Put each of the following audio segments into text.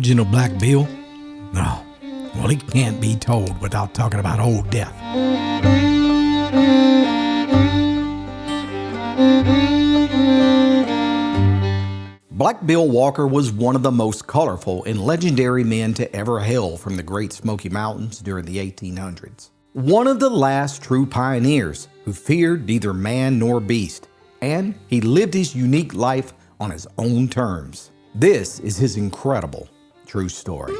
legend of Black Bill? No. Well, it can't be told without talking about Old Death. Black Bill Walker was one of the most colorful and legendary men to ever hail from the Great Smoky Mountains during the 1800s. One of the last true pioneers who feared neither man nor beast, and he lived his unique life on his own terms. This is his incredible true story.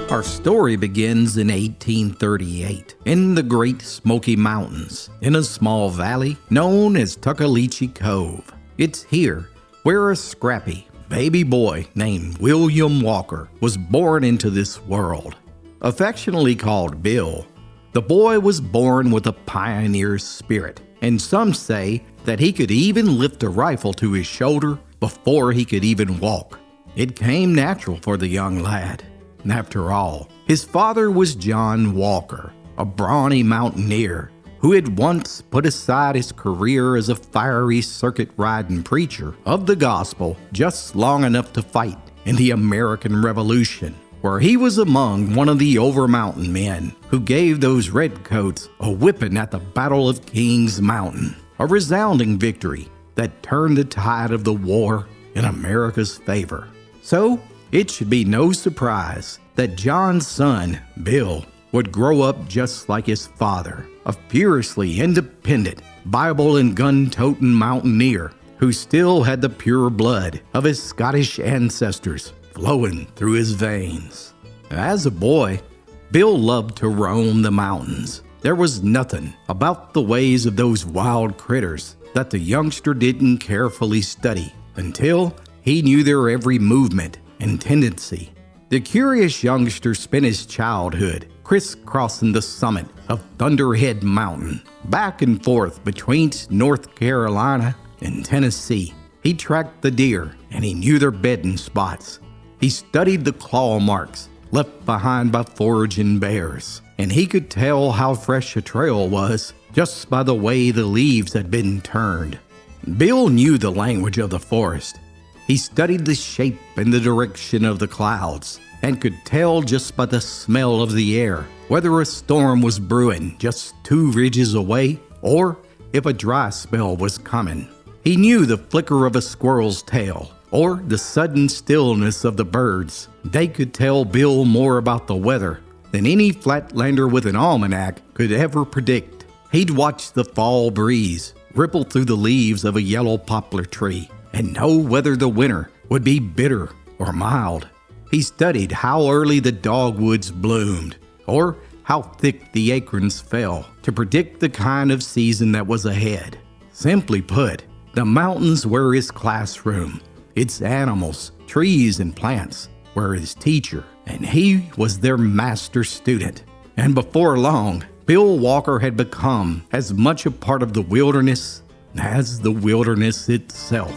Our story begins in 1838 in the Great Smoky Mountains in a small valley known as Tuckaleechee Cove. It's here where a scrappy baby boy named William Walker was born into this world. Affectionately called Bill, the boy was born with a pioneer's spirit, and some say that he could even lift a rifle to his shoulder before he could even walk. It came natural for the young lad. After all, his father was John Walker, a brawny mountaineer who had once put aside his career as a fiery circuit-riding preacher of the gospel just long enough to fight in the American Revolution, where he was among one of the over-mountain men who gave those redcoats a whipping at the Battle of Kings Mountain, a resounding victory that turned the tide of the war in America's favor. So, it should be no surprise that John's son, Bill, would grow up just like his father, a furiously independent, Bible and gun-toting mountaineer who still had the pure blood of his Scottish ancestors flowing through his veins. As a boy, Bill loved to roam the mountains. There was nothing about the ways of those wild critters that the youngster didn't carefully study until he knew their every movement and tendency. The curious youngster spent his childhood crisscrossing the summit of Thunderhead Mountain, back and forth between North Carolina and Tennessee. He tracked the deer and he knew their bedding spots. He studied the claw marks left behind by foraging bears, and he could tell how fresh a trail was just by the way the leaves had been turned. Bill knew the language of the forest. He studied the shape and the direction of the clouds and could tell just by the smell of the air whether a storm was brewing just 2 ridges away or if a dry spell was coming. He knew the flicker of a squirrel's tail or the sudden stillness of the birds. They could tell Bill more about the weather than any flatlander with an almanac could ever predict. He'd watch the fall breeze ripple through the leaves of a yellow poplar tree and know whether the winter would be bitter or mild. He studied how early the dogwoods bloomed, or how thick the acorns fell, to predict the kind of season that was ahead. Simply put, the mountains were his classroom. Its animals, trees, and plants were his teacher, and he was their master student. And before long, Bill Walker had become as much a part of the wilderness as the wilderness itself.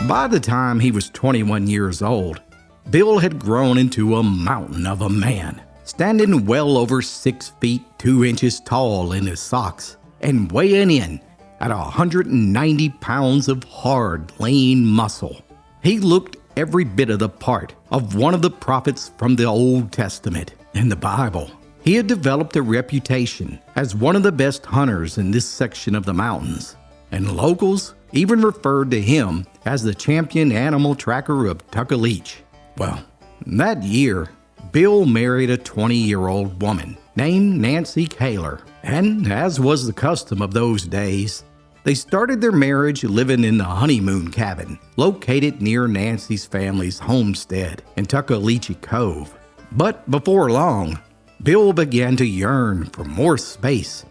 By the time he was 21 years old, Bill had grown into a mountain of a man, standing well over 6 feet 2 inches tall in his socks and weighing in at 190 pounds of hard, lean muscle. He looked every bit of the part of one of the prophets from the Old Testament and the Bible. He had developed a reputation as one of the best hunters in this section of the mountains, and locals even referred to him as the champion animal tracker of Tuckaleechee. Well, that year, Bill married a 20-year-old woman named Nancy Kaler, and as was the custom of those days, they started their marriage living in the honeymoon cabin located near Nancy's family's homestead in Tuckaleechee Cove. But before long, Bill began to yearn for more space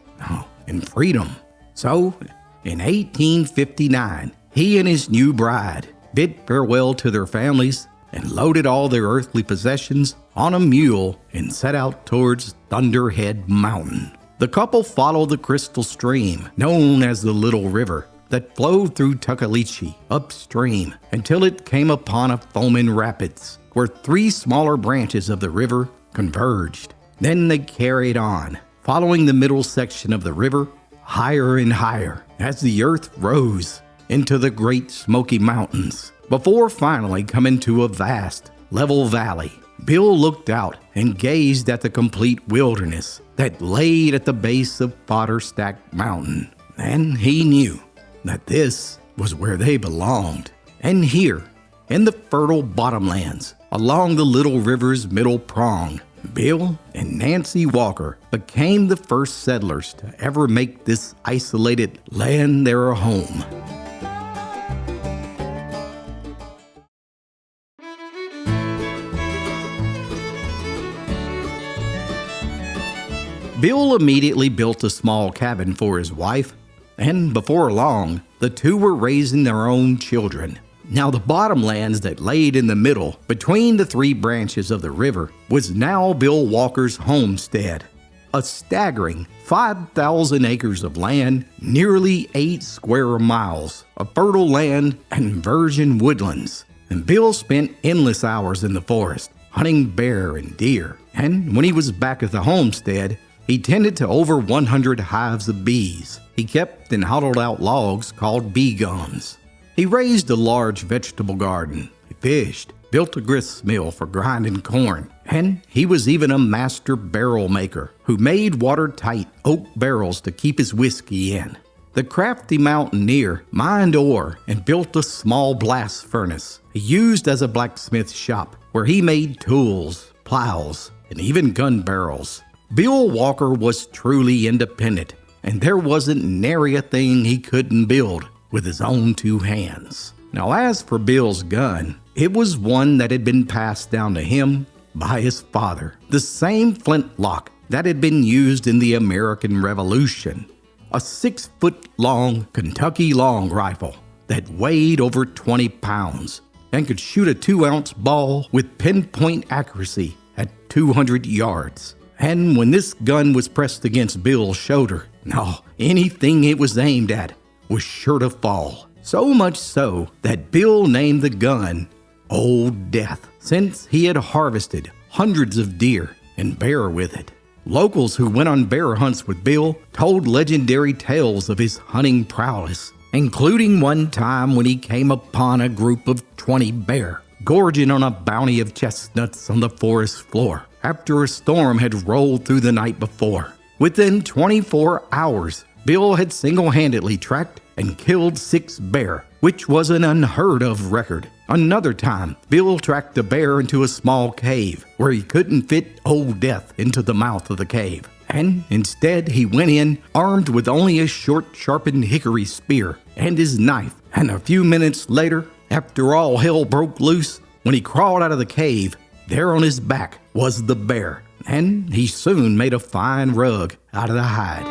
and freedom. So, in 1859, he and his new bride bid farewell to their families and loaded all their earthly possessions on a mule and set out towards Thunderhead Mountain. The couple followed the crystal stream, known as the Little River, that flowed through Tuckaleechee upstream until it came upon a foaming rapids, where 3 smaller branches of the river converged. Then they carried on, following the middle section of the river, higher and higher as the earth rose into the Great Smoky Mountains, before finally coming to a vast, level valley. Bill looked out and gazed at the complete wilderness that laid at the base of Fodderstack Mountain, and he knew that this was where they belonged. And here, in the fertile bottomlands, along the Little River's middle prong, Bill and Nancy Walker became the first settlers to ever make this isolated land their home. Bill immediately built a small cabin for his wife, and before long, the two were raising their own children. Now, the bottomlands that laid in the middle between the 3 branches of the river was now Bill Walker's homestead, a staggering 5,000 acres of land, nearly 8 square miles of fertile land and virgin woodlands. And Bill spent endless hours in the forest, hunting bear and deer. And when he was back at the homestead, he tended to over 100 hives of bees he kept in hollowed-out logs called bee gums. He raised a large vegetable garden, he fished, built a grist mill for grinding corn, and he was even a master barrel maker who made watertight oak barrels to keep his whiskey in. The crafty mountaineer mined ore and built a small blast furnace he used as a blacksmith shop where he made tools, plows, and even gun barrels. Bill Walker was truly independent, and there wasn't nary a thing he couldn't build with his own 2 hands. Now, as for Bill's gun, it was one that had been passed down to him by his father, the same flintlock that had been used in the American Revolution, a 6-foot-long Kentucky long rifle that weighed over 20 pounds and could shoot a 2-ounce ball with pinpoint accuracy at 200 yards. And when this gun was pressed against Bill's shoulder, anything it was aimed at was sure to fall. So much so that Bill named the gun Old Death, since he had harvested hundreds of deer and bear with it. Locals who went on bear hunts with Bill told legendary tales of his hunting prowess, including one time when he came upon a group of 20 bear gorging on a bounty of chestnuts on the forest floor after a storm had rolled through the night before. Within 24 hours, Bill had single-handedly tracked and killed 6 bear, which was an unheard of record. Another time, Bill tracked a bear into a small cave where he couldn't fit Old Death into the mouth of the cave. And instead, he went in armed with only a short, sharpened hickory spear and his knife. And a few minutes later, after all hell broke loose, when he crawled out of the cave, there on his back was the bear, and he soon made a fine rug out of the hide.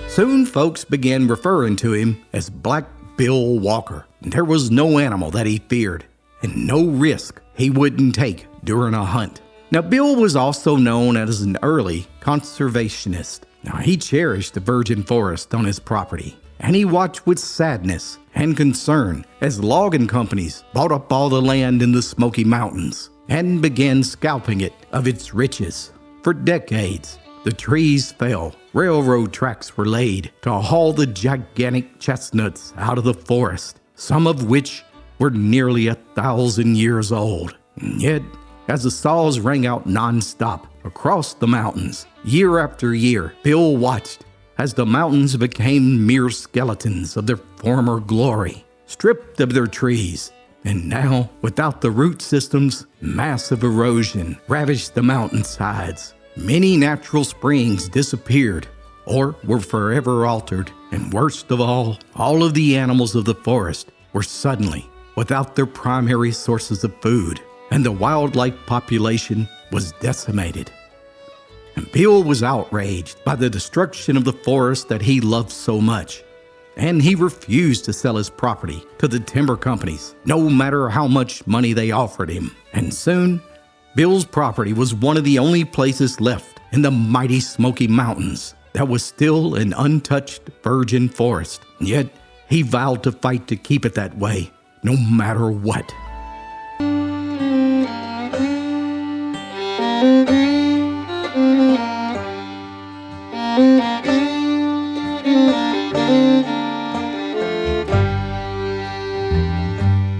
Soon folks began referring to him as Black Bill Walker. There was no animal that he feared, and no risk he wouldn't take during a hunt. Now, Bill was also known as an early conservationist. Now, he cherished the virgin forest on his property, and he watched with sadness and concern as logging companies bought up all the land in the Smoky Mountains and began scalping it of its riches. For decades, the trees fell, railroad tracks were laid to haul the gigantic chestnuts out of the forest, some of which were nearly 1,000 years old. And yet, as the saws rang out nonstop across the mountains, year after year, Bill watched as the mountains became mere skeletons of their former glory, stripped of their trees. And now, without the root systems, massive erosion ravaged the mountainsides. Many natural springs disappeared or were forever altered. And worst of all of the animals of the forest were suddenly without their primary sources of food, and the wildlife population was decimated. And Bill was outraged by the destruction of the forest that he loved so much, and he refused to sell his property to the timber companies, no matter how much money they offered him. And soon, Bill's property was one of the only places left in the mighty Smoky Mountains that was still an untouched virgin forest. Yet, he vowed to fight to keep it that way, no matter what.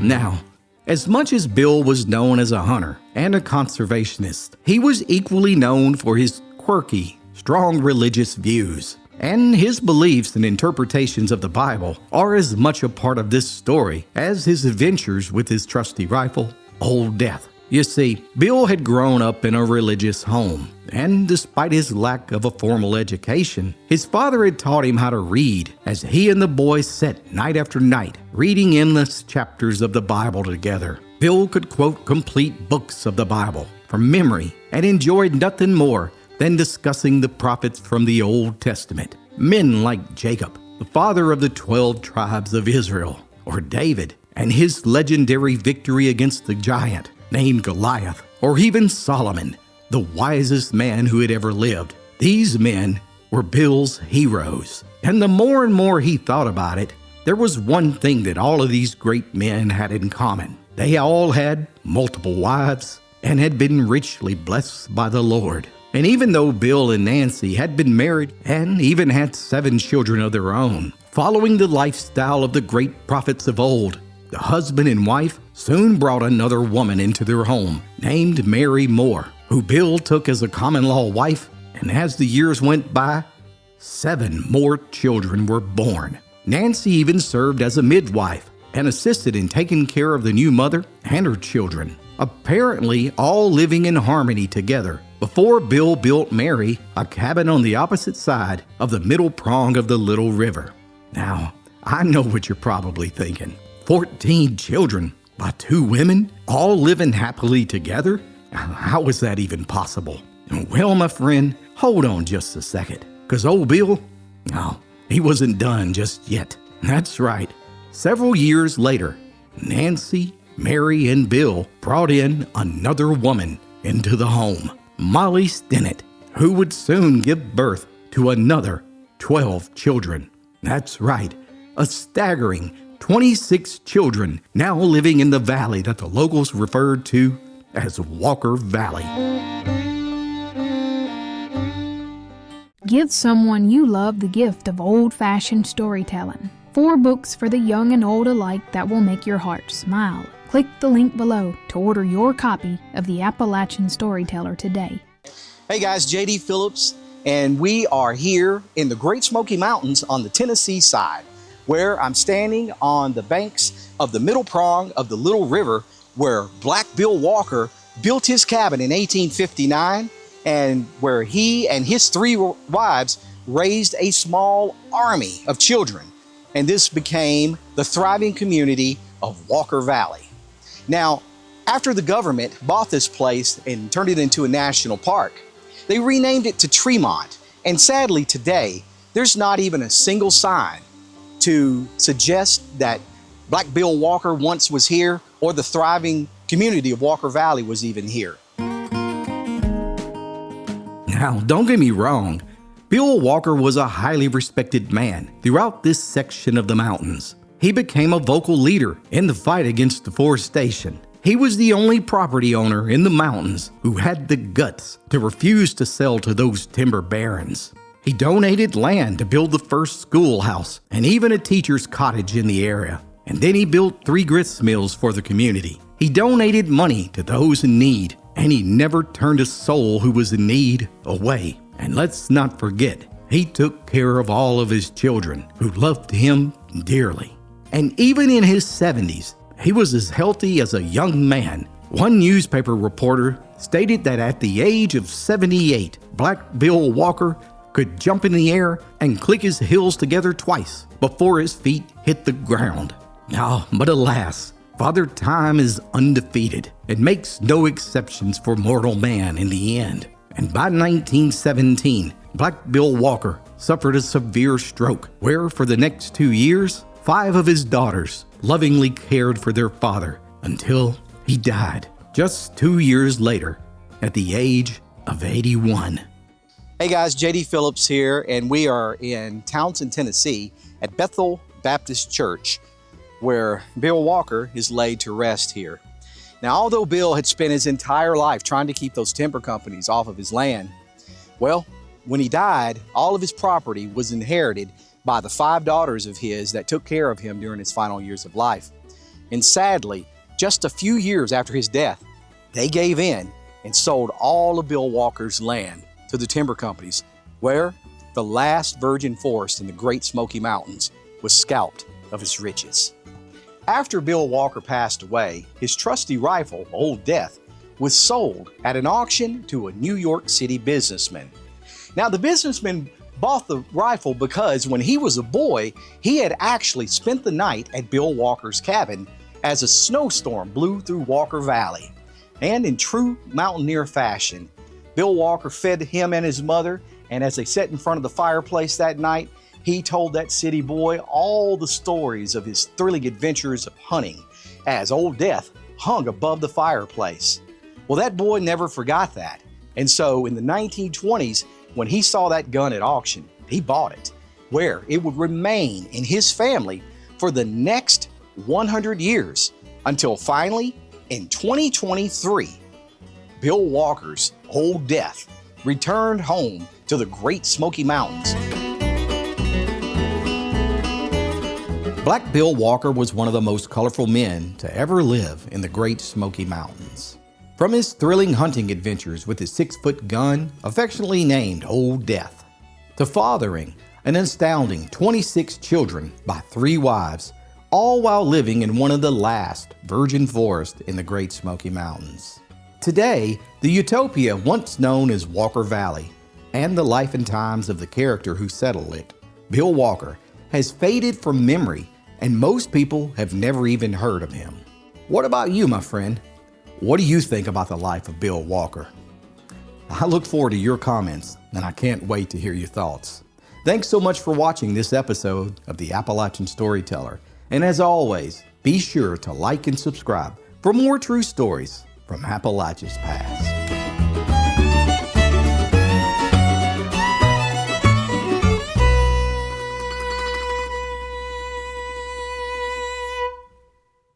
Now, as much as Bill was known as a hunter and a conservationist, he was equally known for his quirky, strong religious views. And his beliefs and interpretations of the Bible are as much a part of this story as his adventures with his trusty rifle, Old Death. You see, Bill had grown up in a religious home, and despite his lack of a formal education, his father had taught him how to read as he and the boys sat night after night, reading endless chapters of the Bible together. Bill could quote complete books of the Bible from memory and enjoyed nothing more than discussing the prophets from the Old Testament. Men like Jacob, the father of the 12 tribes of Israel, or David and his legendary victory against the giant named Goliath, or even Solomon, the wisest man who had ever lived. These men were Bill's heroes. And the more and more he thought about it, there was one thing that all of these great men had in common. They all had multiple wives and had been richly blessed by the Lord. And even though Bill and Nancy had been married and even had 7 children of their own, following the lifestyle of the great prophets of old, the husband and wife soon brought another woman into their home named Mary Moore, who Bill took as a common-law wife, and as the years went by, 7 more children were born. Nancy even served as a midwife and assisted in taking care of the new mother and her children, apparently all living in harmony together before Bill built Mary a cabin on the opposite side of the middle prong of the Little River. Now, I know what you're probably thinking. 14 children by 2 women, all living happily together? How is that even possible? Well, my friend, hold on just a second, because old Bill, no, he wasn't done just yet. That's right. Several years later, Nancy, Mary, and Bill brought in another woman into the home, Molly Stinnett, who would soon give birth to another 12 children. That's right, a staggering 26 children now living in the valley that the locals referred to as Walker Valley. Give someone you love the gift of old-fashioned storytelling. 4 books for the young and old alike that will make your heart smile. Click the link below to order your copy of the Appalachian Storyteller today. Hey guys, JD Phillips, and we are here in the Great Smoky Mountains on the Tennessee side, where I'm standing on the banks of the middle prong of the Little River, where Black Bill Walker built his cabin in 1859, and where he and his 3 wives raised a small army of children. And this became the thriving community of Walker Valley. Now, after the government bought this place and turned it into a national park, they renamed it to Tremont. And sadly today, there's not even a single sign to suggest that Black Bill Walker once was here, or the thriving community of Walker Valley was even here. Now, don't get me wrong, Bill Walker was a highly respected man throughout this section of the mountains. He became a vocal leader in the fight against deforestation. He was the only property owner in the mountains who had the guts to refuse to sell to those timber barons. He donated land to build the first schoolhouse and even a teacher's cottage in the area. And then he built 3 grist mills for the community. He donated money to those in need, and he never turned a soul who was in need away. And let's not forget, he took care of all of his children who loved him dearly. And even in his 70s, he was as healthy as a young man. One newspaper reporter stated that at the age of 78, Black Bill Walker could jump in the air and click his heels together twice before his feet hit the ground. But alas, Father Time is undefeated and makes no exceptions for mortal man in the end. And by 1917, Black Bill Walker suffered a severe stroke where, for the next 2 years, 5 of his daughters lovingly cared for their father until he died just 2 years later at the age of 81. Hey guys, JD Phillips here, and we are in Townsend, Tennessee at Bethel Baptist Church, where Bill Walker is laid to rest here. Now, although Bill had spent his entire life trying to keep those timber companies off of his land, well, when he died, all of his property was inherited by the 5 daughters of his that took care of him during his final years of life. And sadly, just a few years after his death, they gave in and sold all of Bill Walker's land to the timber companies, where the last virgin forest in the Great Smoky Mountains was scalped of its riches. After Bill Walker passed away, his trusty rifle, Old Death, was sold at an auction to a New York City businessman. Now, the businessman bought the rifle because when he was a boy, he had actually spent the night at Bill Walker's cabin as a snowstorm blew through Walker Valley. And in true mountaineer fashion, Bill Walker fed him and his mother, and as they sat in front of the fireplace that night, he told that city boy all the stories of his thrilling adventures of hunting as Old Death hung above the fireplace. Well, that boy never forgot that. And so in the 1920s, when he saw that gun at auction, he bought it, where it would remain in his family for the next 100 years until finally, in 2023, Bill Walker's Old Death returned home to the Great Smoky Mountains. Black Bill Walker was one of the most colorful men to ever live in the Great Smoky Mountains. From his thrilling hunting adventures with his 6-foot gun, affectionately named Old Death, to fathering an astounding 26 children by 3 wives, all while living in one of the last virgin forests in the Great Smoky Mountains. Today, the utopia once known as Walker Valley, and the life and times of the character who settled it, Bill Walker, has faded from memory, and most people have never even heard of him. What about you, my friend? What do you think about the life of Bill Walker? I look forward to your comments, and I can't wait to hear your thoughts. Thanks so much for watching this episode of the Appalachian Storyteller. And as always, be sure to like and subscribe for more true stories from Appalachia's past.